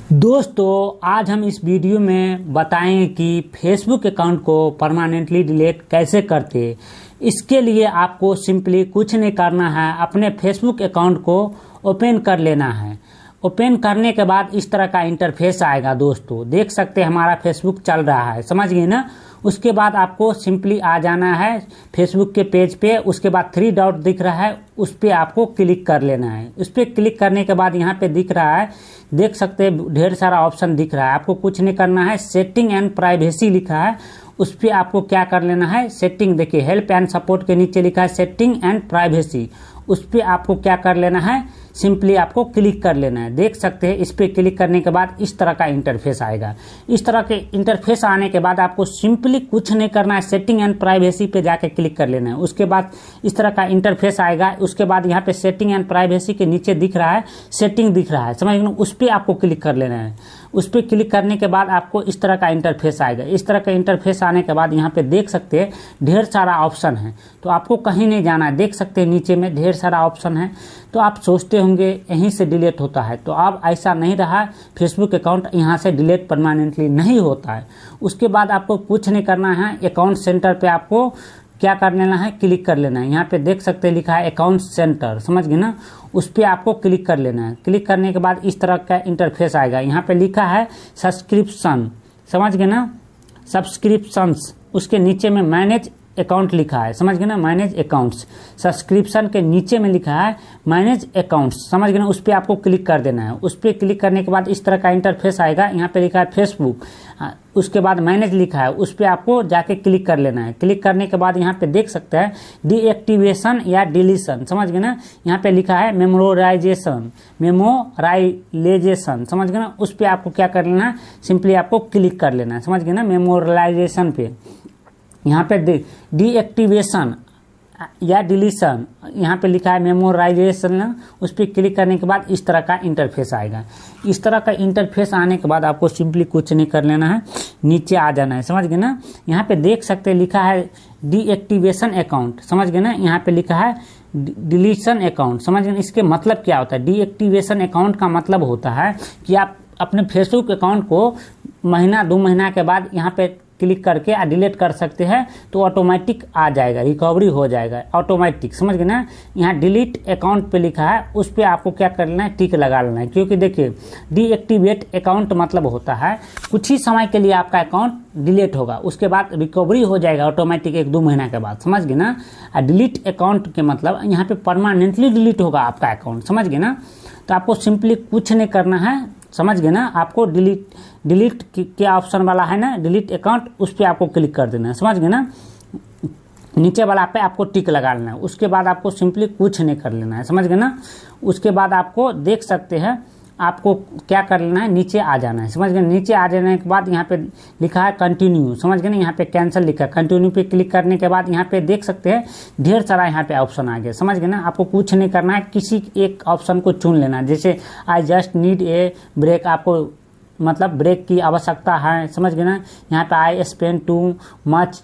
दोस्तों आज हम इस वीडियो में बताएंगे कि फेसबुक अकाउंट को परमानेंटली डिलीट कैसे करते। इसके लिए आपको सिंपली कुछ नहीं करना है, अपने फेसबुक अकाउंट को ओपन कर लेना है। ओपन करने के बाद इस तरह का इंटरफेस आएगा। दोस्तों देख सकते हैं हमारा फेसबुक चल रहा है, समझ गए ना। उसके बाद आपको सिंपली आ जाना है फेसबुक के पेज पे। उसके बाद 3 डॉट दिख रहा है, उस पर आपको क्लिक कर लेना है। उस पर क्लिक करने के बाद यहाँ पे दिख रहा है, देख सकते हैं ढेर सारा ऑप्शन दिख रहा है। आपको कुछ नहीं करना है, सेटिंग एंड प्राइवेसी लिखा है, उस पर आपको क्या कर लेना है, सेटिंग। देखिए हेल्प एंड सपोर्ट के नीचे लिखा है सेटिंग एंड प्राइवेसी, उस पर आपको क्या कर लेना है, सिंपली आपको क्लिक कर लेना है। देख सकते हैं इस पर क्लिक करने के बाद इस तरह का इंटरफेस आएगा। इस तरह के इंटरफेस आने के बाद आपको सिंपली कुछ नहीं करना है, सेटिंग एंड प्राइवेसी पे जाके क्लिक कर लेना है। उसके बाद इस तरह का इंटरफेस आएगा। उसके बाद यहाँ पे सेटिंग एंड प्राइवेसी के नीचे दिख रहा है सेटिंग दिख रहा है, समझ गए, उस पर आपको क्लिक कर लेना है। उस पर क्लिक करने के बाद आपको इस तरह का इंटरफेस आएगा। इस तरह का इंटरफेस आने के बाद यहाँ पे देख सकते हैं ढेर सारा ऑप्शन है, तो आपको कहीं नहीं जाना है। देख सकते हैं नीचे में ढेर सारा ऑप्शन है। तो आप सोचते होंगे यहीं से डिलीट होता है, तो अब ऐसा नहीं रहा। फेसबुक अकाउंट यहाँ से डिलीट परमानेंटली नहीं होता है। उसके बाद आपको कुछ नहीं करना है, अकाउंट सेंटर पे आपको क्या कर लेना है, क्लिक कर लेना है। यहाँ पे देख सकते हैं लिखा है अकाउंट सेंटर, समझ गए ना, उस पर आपको क्लिक कर लेना है। क्लिक करने के बाद इस तरह का इंटरफेस आएगा। यहाँ पे लिखा है सब्सक्रिप्शन, समझ गए ना, सब्सक्रिप्शंस। उसके नीचे में मैनेज अकाउंट लिखा है, समझ गए ना, मैनेज अकाउंट्स। सब्सक्रिप्शन के नीचे में लिखा है मैनेज अकाउंट्स, समझ गए ना, उस पर आपको क्लिक कर देना है। उस पर क्लिक करने के बाद इस तरह का इंटरफेस आएगा। यहाँ पे लिखा है फेसबुक, उसके बाद मैनेज लिखा है, उस पर आपको जाके क्लिक कर लेना है। क्लिक करने के बाद यहाँ पे देख सकते हैं डीएक्टिवेशन या डिलीशन, समझ गए ना। यहाँ पे लिखा है मेमोराइजेशन, समझ गए ना, उस पर आपको क्या कर लेना है, सिंपली आपको क्लिक कर लेना है, समझ गए ना, मेमोराइजेशन पे। यहाँ पे डीएक्टिवेशन या डिलीशन, यहाँ पे लिखा है मेमोराइजेशन, उस पर क्लिक करने के बाद इस तरह का इंटरफेस आएगा। इस तरह का इंटरफेस आने के बाद आपको सिंपली कुछ नहीं कर लेना है, नीचे आ जाना है, समझ गए ना। यहाँ पे देख सकते हैं लिखा है डीएक्टिवेशन अकाउंट, समझ गए ना। यहाँ पे लिखा है डिलीशन अकाउंट, समझ गए। इसके मतलब क्या होता है, डीएक्टिवेशन अकाउंट का मतलब होता है कि आप अपने फेसबुक अकाउंट को महीना 2 महीना के बाद यहाँ पे क्लिक करके डिलीट कर सकते हैं, तो ऑटोमेटिक आ जाएगा, रिकवरी हो जाएगा ऑटोमेटिक, समझ गए ना। यहाँ डिलीट अकाउंट पे लिखा है, उस पर आपको क्या कर लेना है, टिक लगा लेना है। क्योंकि देखिए डीएक्टिवेट अकाउंट मतलब होता है कुछ ही समय के लिए आपका अकाउंट डिलीट होगा, उसके बाद रिकवरी हो जाएगा ऑटोमेटिक 1-2 महीना के बाद, समझ गए ना। डिलीट अकाउंट के मतलब यहाँ पे परमानेंटली डिलीट होगा आपका अकाउंट, समझ गए ना। तो आपको सिंपली कुछ नहीं करना है, समझ गए ना। आपको डिलीट क्या ऑप्शन वाला है ना, डिलीट अकाउंट, उस पर आपको क्लिक कर देना है, समझ गए ना। नीचे वाला पे आपको टिक लगा लेना है। उसके बाद आपको सिंपली कुछ नहीं कर लेना है, समझ गए ना। उसके बाद आपको देख सकते हैं आपको क्या कर लेना है, नीचे आ जाना है, समझ गए। नीचे आ जाने के बाद यहाँ पे लिखा है कंटिन्यू, समझ गए ना। यहाँ पे कैंसिल लिखा है, कंटिन्यू पे क्लिक करने के बाद यहाँ पे देख सकते हैं ढेर सारा यहाँ पे ऑप्शन आ गया, समझ गए ना। आपको कुछ नहीं करना है, किसी एक ऑप्शन को चुन लेना है। जैसे I just need a break, आपको मतलब ब्रेक की आवश्यकता है, समझ गए ना। यहाँ पे I spend too much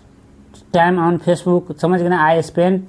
time on Facebook, समझ गए ना, I spend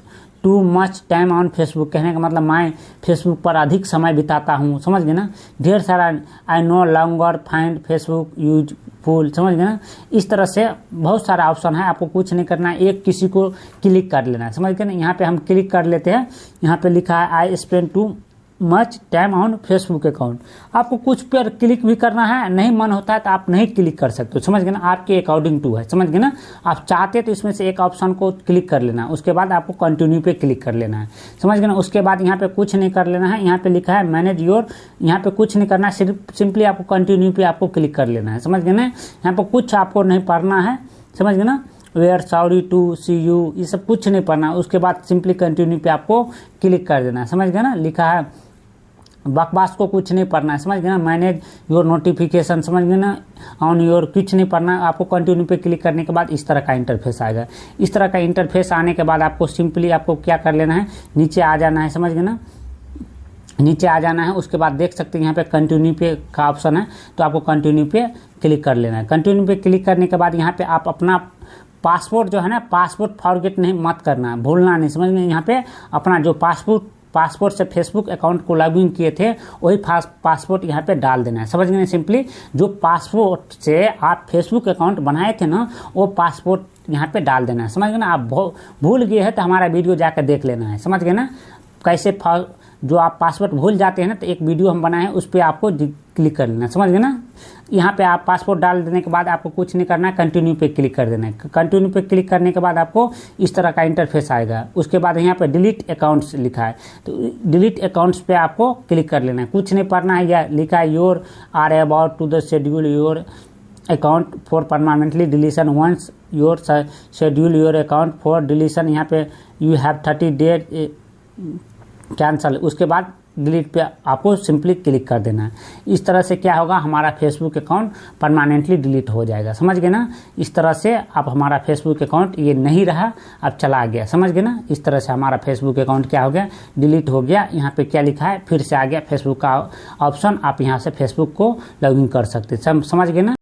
too much time on Facebook, कहने का मतलब मैं फेसबुक पर अधिक समय बिताता हूँ, समझ गए ना। ढेर सारा I know longer find Facebook useful, समझ गए ना। इस तरह से बहुत सारा ऑप्शन है, आपको कुछ नहीं करना है, एक किसी को क्लिक कर लेना है, समझ गए ना। यहाँ पे हम क्लिक कर लेते हैं। यहाँ पे लिखा है I spend too much time on Facebook account. आपको कुछ पर क्लिक भी करना है, नहीं मन होता है तो आप नहीं क्लिक कर सकते, समझ गए ना, आपके अकॉर्डिंग टू है, समझ गए ना। आप चाहते तो इसमें से एक ऑप्शन को क्लिक कर लेना, उसके बाद आपको कंटिन्यू पे क्लिक कर लेना है, समझ गए ना। उसके बाद यहाँ पे कुछ नहीं कर लेना है, यहाँ पे लिखा है मैनेज योर, यहाँ पे कुछ नहीं करना है, सिर्फ सिंपली आपको कंटिन्यू पे आपको क्लिक कर लेना है, समझ गए ना। यहाँ पे कुछ आपको नहीं पढ़ना है, समझ गए ना, where sorry to see you, ये सब कुछ नहीं पढ़ना। उसके बाद सिंपली कंटिन्यू पे आपको क्लिक कर देना है, समझ गए ना। लिखा है बकवास को कुछ नहीं पढ़ना है, समझ गए ना, मैनेज योर नोटिफिकेशन, समझ गए ना, ऑन योर, कुछ नहीं पढ़ना। आपको कंटिन्यू पे क्लिक करने के बाद इस तरह का इंटरफेस आएगा। इस तरह का इंटरफेस आने के बाद आपको सिंपली आपको क्या कर लेना है, नीचे आ जाना है, समझ गए ना, नीचे आ जाना है। उसके बाद देख सकते हैं यहाँ पे कंटिन्यू पे का ऑप्शन है, तो आपको कंटिन्यू पे क्लिक कर लेना है। कंटिन्यू पे क्लिक करने के बाद यहाँ पे आप अपना पासपोर्ट जो है ना, पासपोर्ट फॉरगेट नहीं मत करना है, भूलना नहीं, समझ गए। यहाँ पे अपना जो पासपोर्ट पासपोर्ट से फेसबुक अकाउंट को लॉगिन किए थे वही पासपोर्ट यहाँ पे डाल देना है। समझ गए ना? सिंपली जो पासपोर्ट से आप फेसबुक अकाउंट बनाए थे ना वो पासपोर्ट यहाँ पे डाल देना है। समझ गए ना? आप भूल गए हैं तो हमारा वीडियो जाकर देख लेना है। समझ गए ना? कैसे जो आप पासवर्ड भूल जाते हैं ना तो एक वीडियो हम बनाए हैं उस पर आपको क्लिक कर लेना। समझ गए ना? यहाँ पे आप पासपोर्ट डाल देने के बाद आपको कुछ नहीं करना है, कंटिन्यू पे क्लिक कर देना है। कंटिन्यू पे क्लिक करने के बाद आपको इस तरह का इंटरफेस आएगा। उसके बाद यहाँ पे डिलीट अकाउंट्स लिखा है तो डिलीट अकाउंट्स पे आपको क्लिक कर लेना है। कुछ नहीं पढ़ना है, या लिखा है your are about to the schedule your account for permanently deletion once your schedule your account for deletion. यहाँ पे यू हैव 30 डेज कैंसल। उसके बाद डिलीट पे आपको सिंपली क्लिक कर देना है। इस तरह से क्या होगा, हमारा फेसबुक अकाउंट परमानेंटली डिलीट हो जाएगा। समझ गए ना? इस तरह से अब हमारा फेसबुक अकाउंट ये नहीं रहा, अब चला गया। समझ गए ना? इस तरह से हमारा फेसबुक अकाउंट क्या हो गया, डिलीट हो गया। यहाँ पे क्या लिखा है, फिर से आ गया फेसबुक का ऑप्शन, आप यहाँ से फेसबुक को लॉगिन कर सकते हैं। समझ गए ना?